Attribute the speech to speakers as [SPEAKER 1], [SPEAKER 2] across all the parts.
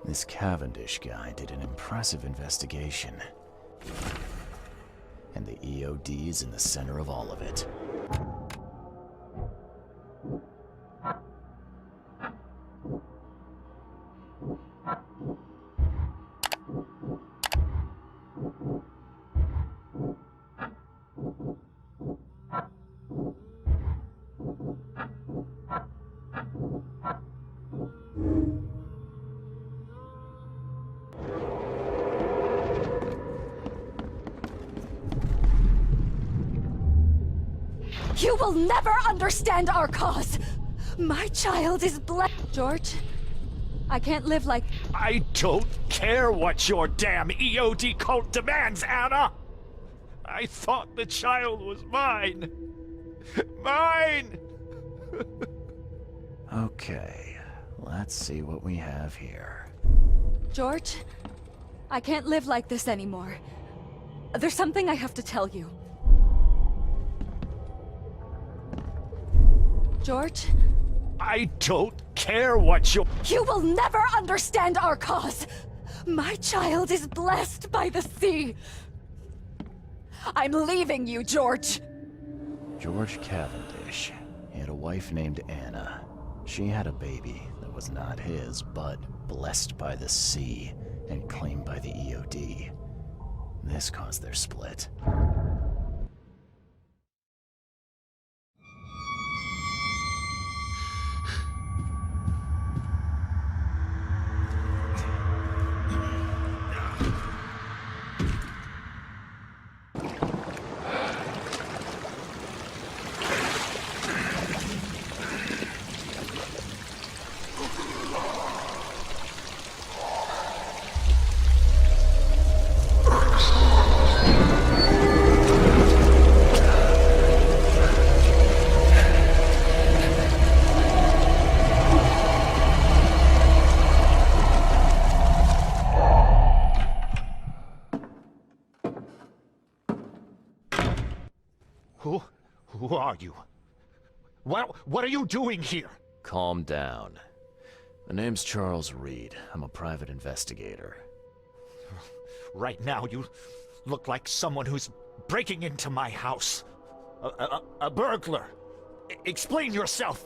[SPEAKER 1] This Cavendish guy did an impressive investigation. And the EOD is in the center of all of it.
[SPEAKER 2] You will never understand our cause! My child is George, I can't live like—
[SPEAKER 3] I don't care what your damn EOD cult demands, Anna! I thought the child was mine! Mine!
[SPEAKER 1] Okay, let's see what we have here.
[SPEAKER 2] George, I can't live like this anymore. There's something I have to tell you. George?
[SPEAKER 3] I don't care what your—
[SPEAKER 2] You will never understand our cause! My child is blessed by the sea! I'm leaving you, George!
[SPEAKER 1] George Cavendish. He had a wife named Anna. She had a baby that was not his, but blessed by the sea and claimed by the EOD. This caused their split.
[SPEAKER 3] Who are you? What are you doing here?
[SPEAKER 1] Calm down. My name's Charles Reed. I'm a private investigator.
[SPEAKER 3] Right now, you look like someone who's breaking into my house. A burglar. Explain yourself.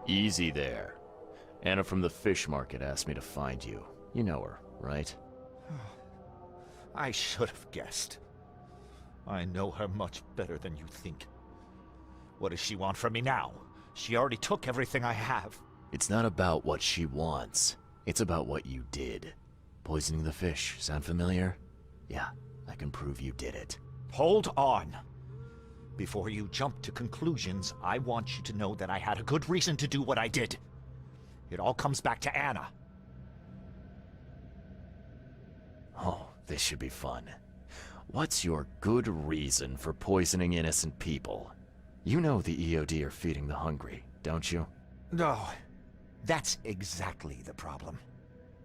[SPEAKER 1] Easy there. Anna from the fish market asked me to find you. You know her, right?
[SPEAKER 3] I should have guessed. I know her much better than you think. What does she want from me now? She already took everything I have.
[SPEAKER 1] It's not about what she wants. It's about what you did. Poisoning the fish. Sound familiar? Yeah, I can prove you did it.
[SPEAKER 3] Hold on. Before you jump to conclusions, I want you to know that I had a good reason to do what I did. It all comes back to Anna.
[SPEAKER 1] Oh, this should be fun. What's your good reason for poisoning innocent people? You know the EOD are feeding the hungry, don't you?
[SPEAKER 3] No, that's exactly the problem.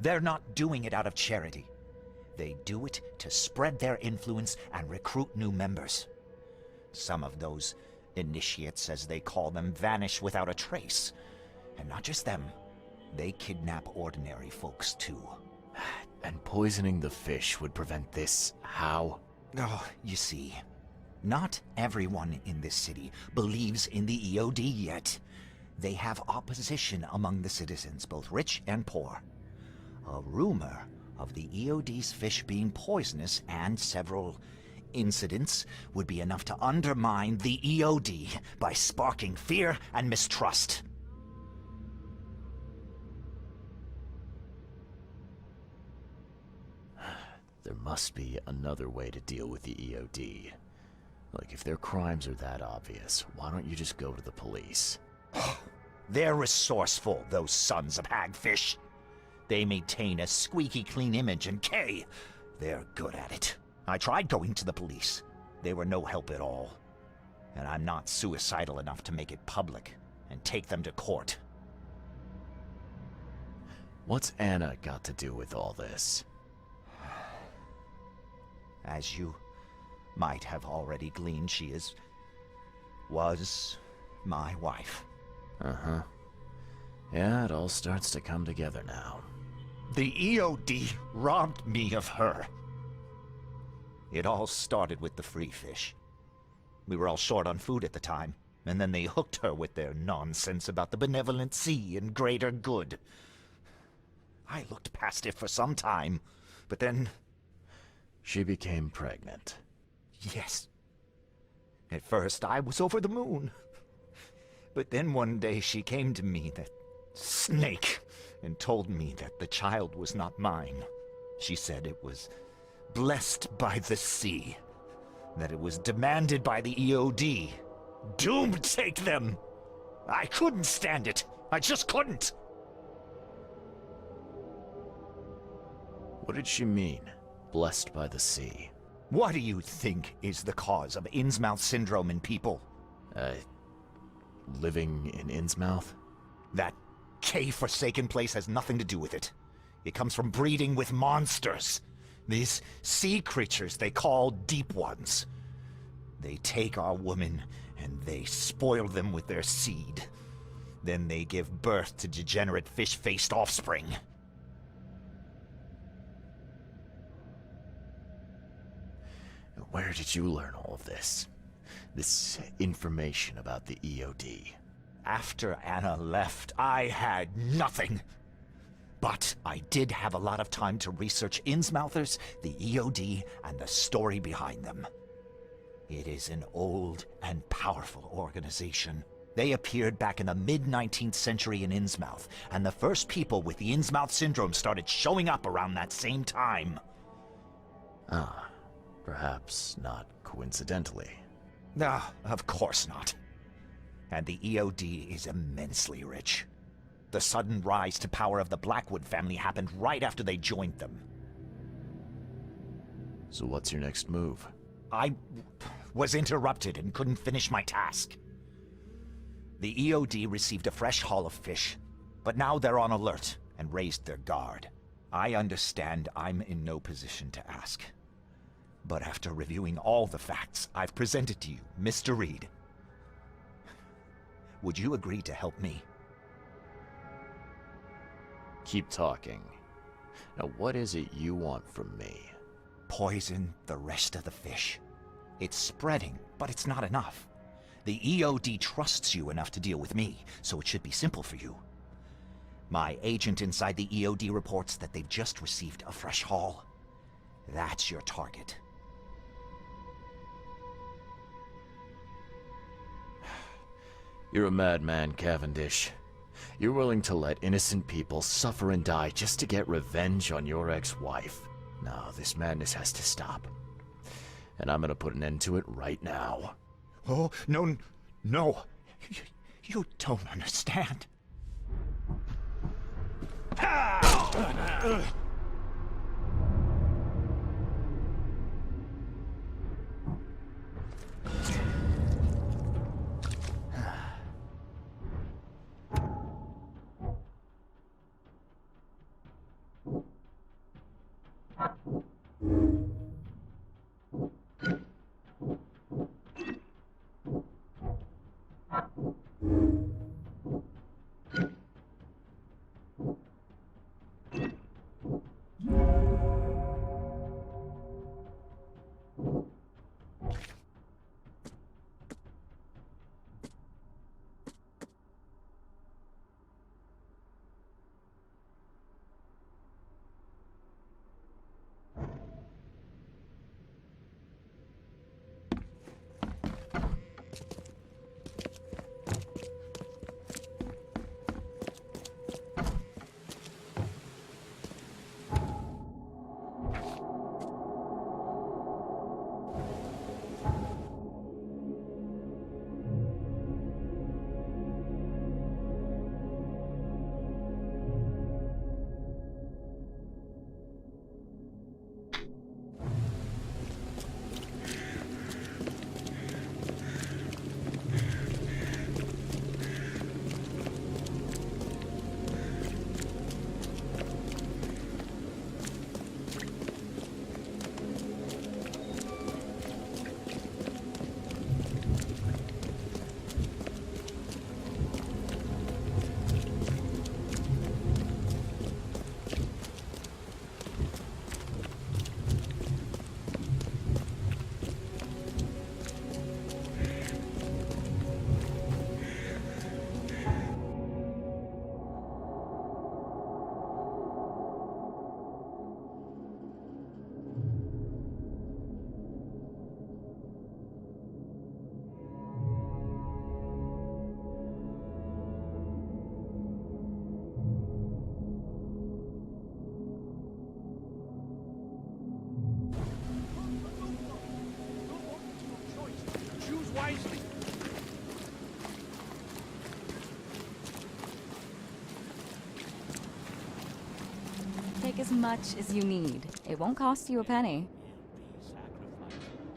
[SPEAKER 3] They're not doing it out of charity. They do it to spread their influence and recruit new members. Some of those initiates, as they call them, vanish without a trace. And not just them, they kidnap ordinary folks too.
[SPEAKER 1] And poisoning the fish would prevent this. How?
[SPEAKER 3] Oh, you see, not everyone in this city believes in the EOD yet. They have opposition among the citizens, both rich and poor. A rumor of the EOD's fish being poisonous and several incidents would be enough to undermine the EOD by sparking fear and mistrust.
[SPEAKER 1] There must be another way to deal with the EOD. Like, if their crimes are that obvious, why don't you just go to the police?
[SPEAKER 3] They're resourceful, those sons of hagfish. They maintain a squeaky clean image, and they're good at it. I tried going to the police. They were no help at all. And I'm not suicidal enough to make it public and take them to court.
[SPEAKER 1] What's Anna got to do with all this?
[SPEAKER 3] As you might have already gleaned, she was my wife.
[SPEAKER 1] Uh-huh. Yeah, it all starts to come together now.
[SPEAKER 3] The EOD robbed me of her. It all started with the free fish. We were all short on food at the time, and then they hooked her with their nonsense about the benevolent sea and greater good. I looked past it for some time, but then...
[SPEAKER 1] She became pregnant.
[SPEAKER 3] Yes. At first, I was over the moon. But then one day she came to me, that snake, and told me that the child was not mine. She said it was blessed by the sea, that it was demanded by the EOD. Doom take them! I couldn't stand it. I just couldn't.
[SPEAKER 1] What did she mean, blessed by the sea?
[SPEAKER 3] What do you think is the cause of Innsmouth syndrome in people?
[SPEAKER 1] Living in Innsmouth?
[SPEAKER 3] That K-forsaken place has nothing to do with it. It comes from breeding with monsters. These sea creatures they call Deep Ones. They take our women and they spoil them with their seed. Then they give birth to degenerate fish-faced offspring.
[SPEAKER 1] Where did you learn all of this? This information about the EOD?
[SPEAKER 3] After Anna left, I had nothing. But I did have a lot of time to research Innsmouthers, the EOD, and the story behind them. It is an old and powerful organization. They appeared back in the mid-19th century in Innsmouth, and the first people with the Innsmouth syndrome started showing up around that same time.
[SPEAKER 1] Ah, perhaps not coincidentally.
[SPEAKER 3] Ah, of course not. And the EOD is immensely rich. The sudden rise to power of the Blackwood family happened right after they joined them.
[SPEAKER 1] So what's your next move?
[SPEAKER 3] I was interrupted and couldn't finish my task. The EOD received a fresh haul of fish, but now they're on alert and raised their guard. I understand I'm in no position to ask. But after reviewing all the facts I've presented to you, Mr. Reed, would you agree to help me?
[SPEAKER 1] Keep talking. Now what is it you want from me?
[SPEAKER 3] Poison the rest of the fish. It's spreading, but it's not enough. The EOD trusts you enough to deal with me, so it should be simple for you. My agent inside the EOD reports that they've just received a fresh haul. That's your target.
[SPEAKER 1] You're a madman, Cavendish. You're willing to let innocent people suffer and die just to get revenge on your ex-wife. No, this madness has to stop. And I'm gonna put an end to it right now.
[SPEAKER 3] Oh, no, no. You don't understand.
[SPEAKER 2] take as much as you need. It won't cost you a penny.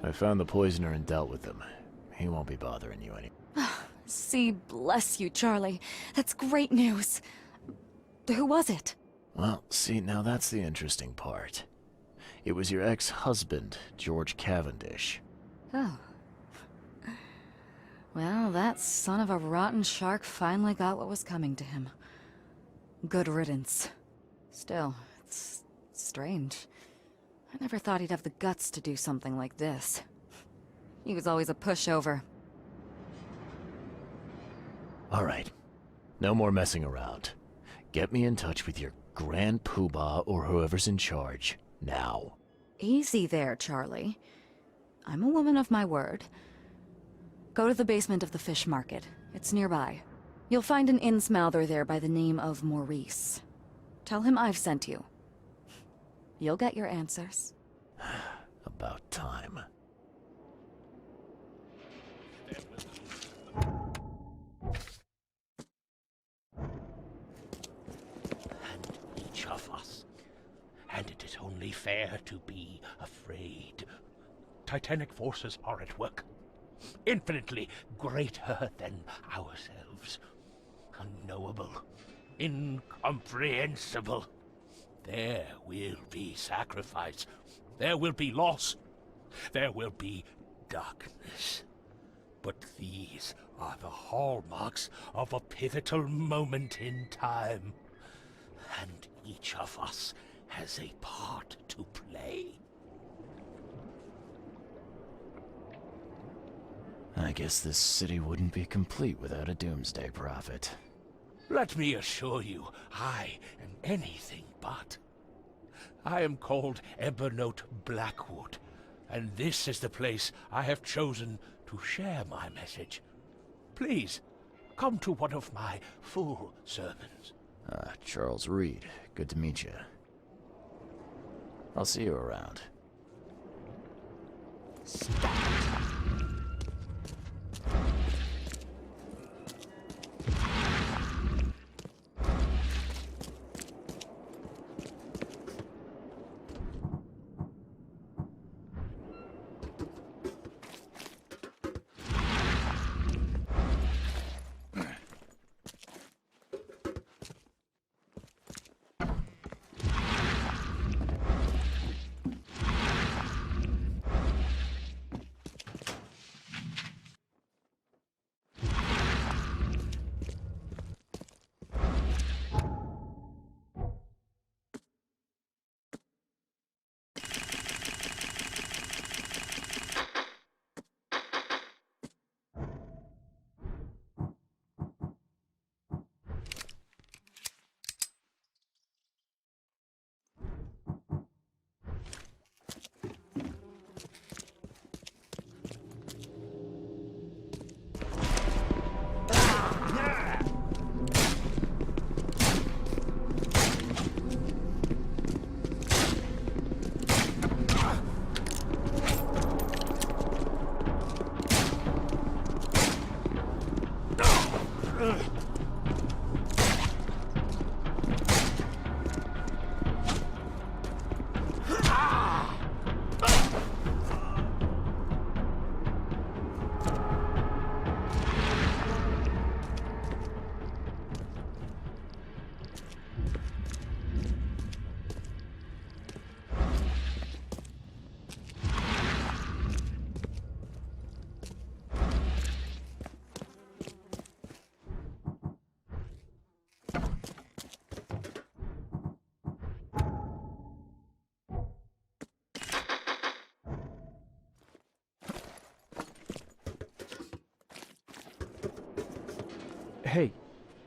[SPEAKER 1] I found the poisoner and dealt with him. He won't be bothering you anymore.
[SPEAKER 2] See, bless you, Charlie. That's great news. Who was it?
[SPEAKER 1] Well, see, now that's the interesting part. It was your ex-husband, George Cavendish.
[SPEAKER 2] Oh. Well, that son of a rotten shark finally got what was coming to him. Good riddance. Still, it's strange. I never thought he'd have the guts to do something like this. He was always a pushover.
[SPEAKER 1] All right. No more messing around. Get me in touch with your Grand Poobah or whoever's in charge, now.
[SPEAKER 2] Easy there, Charlie. I'm a woman of my word. Go to the basement of the fish market. It's nearby. You'll find an innsmouther there by the name of Maurice. Tell him I've sent you. You'll get your answers.
[SPEAKER 1] About time.
[SPEAKER 4] Each of us. And it is only fair to be afraid. Titanic forces are at work. Infinitely greater than ourselves. Unknowable. Incomprehensible. There will be sacrifice. There will be loss. There will be darkness. But these are the hallmarks of a pivotal moment in time. And each of us has a part to play.
[SPEAKER 1] I guess this city wouldn't be complete without a doomsday prophet.
[SPEAKER 4] Let me assure you, I am anything but. I am called Ebernote Blackwood, and this is the place I have chosen to share my message. Please, come to one of my full sermons.
[SPEAKER 1] Charles Reed. Good to meet you. I'll see you around.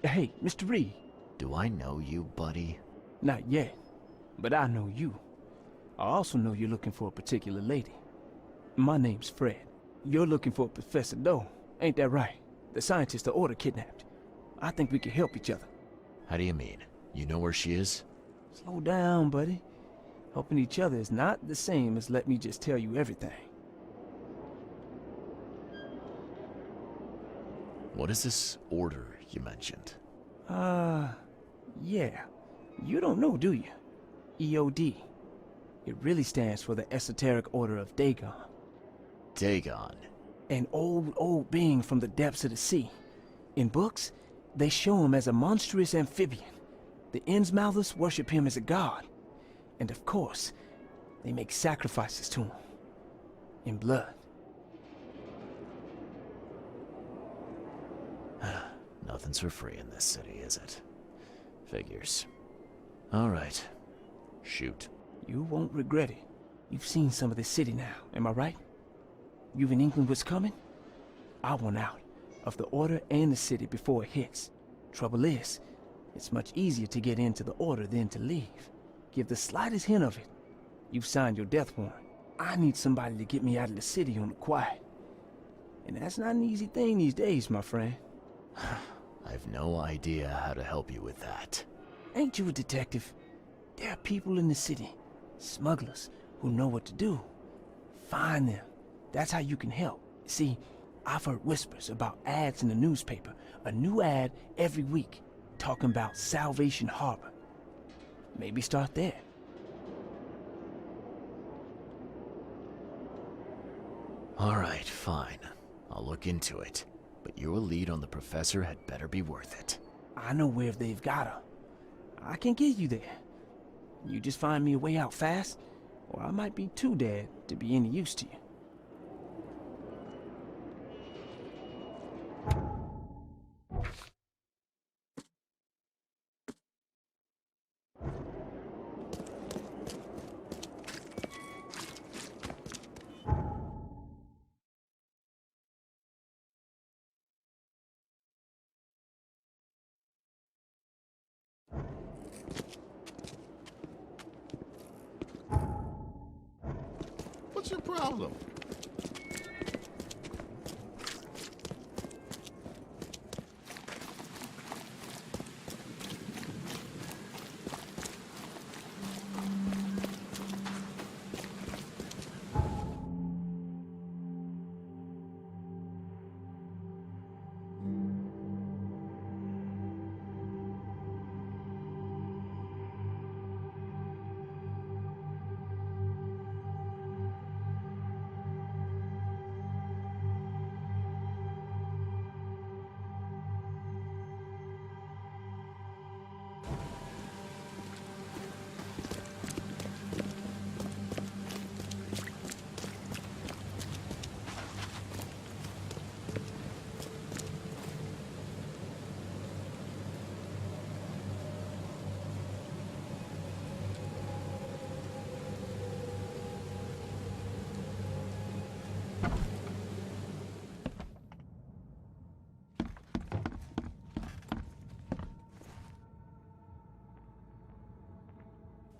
[SPEAKER 5] Hey, Mr. Reed.
[SPEAKER 1] Do I know you, buddy?
[SPEAKER 5] Not yet, but I know you. I also know you're looking for a particular lady. My name's Fred. You're looking for Professor Doe, ain't that right? The scientist the Order kidnapped. I think we can help each other.
[SPEAKER 1] How do you mean? You know where she is?
[SPEAKER 5] Slow down, buddy. Helping each other is not the same as let me just tell you everything.
[SPEAKER 1] What is this order you mentioned?
[SPEAKER 5] Yeah. You don't know, do you? EOD. It really stands for the Esoteric Order of Dagon.
[SPEAKER 1] Dagon.
[SPEAKER 5] An old being from the depths of the sea. In books, they show him as a monstrous amphibian. The Innsmouthers worship him as a god. And of course, they make sacrifices to him. In blood.
[SPEAKER 1] Nothing's for free in this city, is it? Figures. All right. Shoot.
[SPEAKER 5] You won't regret it. You've seen some of this city now, am I right? You've an inkling what's coming? I want out of the Order and the city before it hits. Trouble is, it's much easier to get into the Order than to leave. Give the slightest hint of it, you've signed your death warrant. I need somebody to get me out of the city on the quiet. And that's not an easy thing these days, my friend.
[SPEAKER 1] I've no idea how to help you with that.
[SPEAKER 5] Ain't you a detective? There are people in the city, smugglers, who know what to do. Find them. That's how you can help. See, I've heard whispers about ads in the newspaper. A new ad every week, talking about Salvation Harbor. Maybe start there.
[SPEAKER 1] All right, fine. I'll look into it. But your lead on the professor had better be worth it.
[SPEAKER 5] I know where they've got her. I can get you there. You just find me a way out fast, or I might be too dead to be any use to you.
[SPEAKER 6] What's your problem?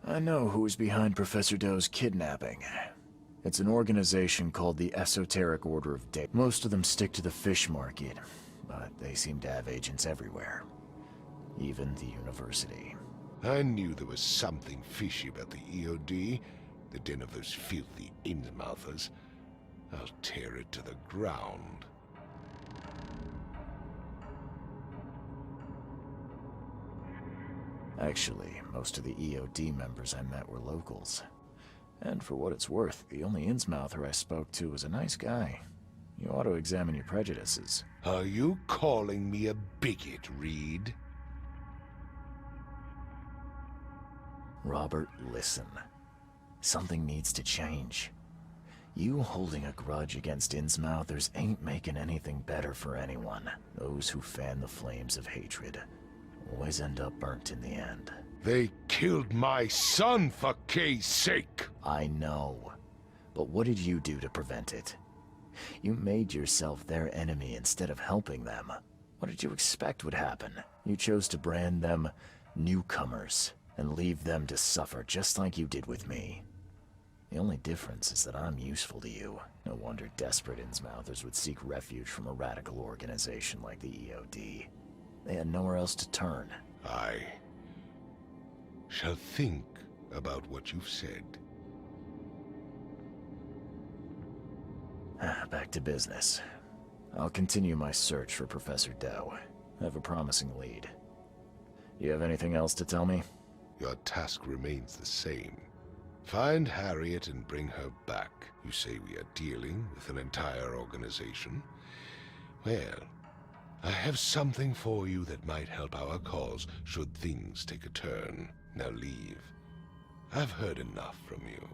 [SPEAKER 1] I know who's behind Professor Doe's kidnapping. It's an organization called the Esoteric Order of Dagon. Most of them stick to the fish market, but they seem to have agents everywhere. Even the university.
[SPEAKER 6] I knew there was something fishy about the EOD, the den of those filthy Innsmouthers. I'll tear it to the ground.
[SPEAKER 1] Actually, most of the EOD members I met were locals. And for what it's worth, the only Innsmouther I spoke to was a nice guy. You ought to examine your prejudices.
[SPEAKER 6] Are you calling me a bigot, Reed?
[SPEAKER 1] Robert, listen. Something needs to change. You holding a grudge against Innsmouthers ain't making anything better for anyone. Those who fan the flames of hatred always end up burnt in the end.
[SPEAKER 6] They killed my son, for Kay's sake!
[SPEAKER 1] I know. But what did you do to prevent it? You made yourself their enemy instead of helping them. What did you expect would happen? You chose to brand them newcomers and leave them to suffer just like you did with me. The only difference is that I'm useful to you. No wonder desperate Innsmouthers would seek refuge from a radical organization like the EOD. They had nowhere else to turn.
[SPEAKER 6] I shall think about what you've said.
[SPEAKER 1] Back to business. I'll continue my search for Professor Doe. I have a promising lead. You have anything else to tell me?
[SPEAKER 6] Your task remains the same. Find Harriet and bring her back. You say we are dealing with an entire organization? Well, I have something for you that might help our cause should things take a turn. Now leave. I've heard enough from you.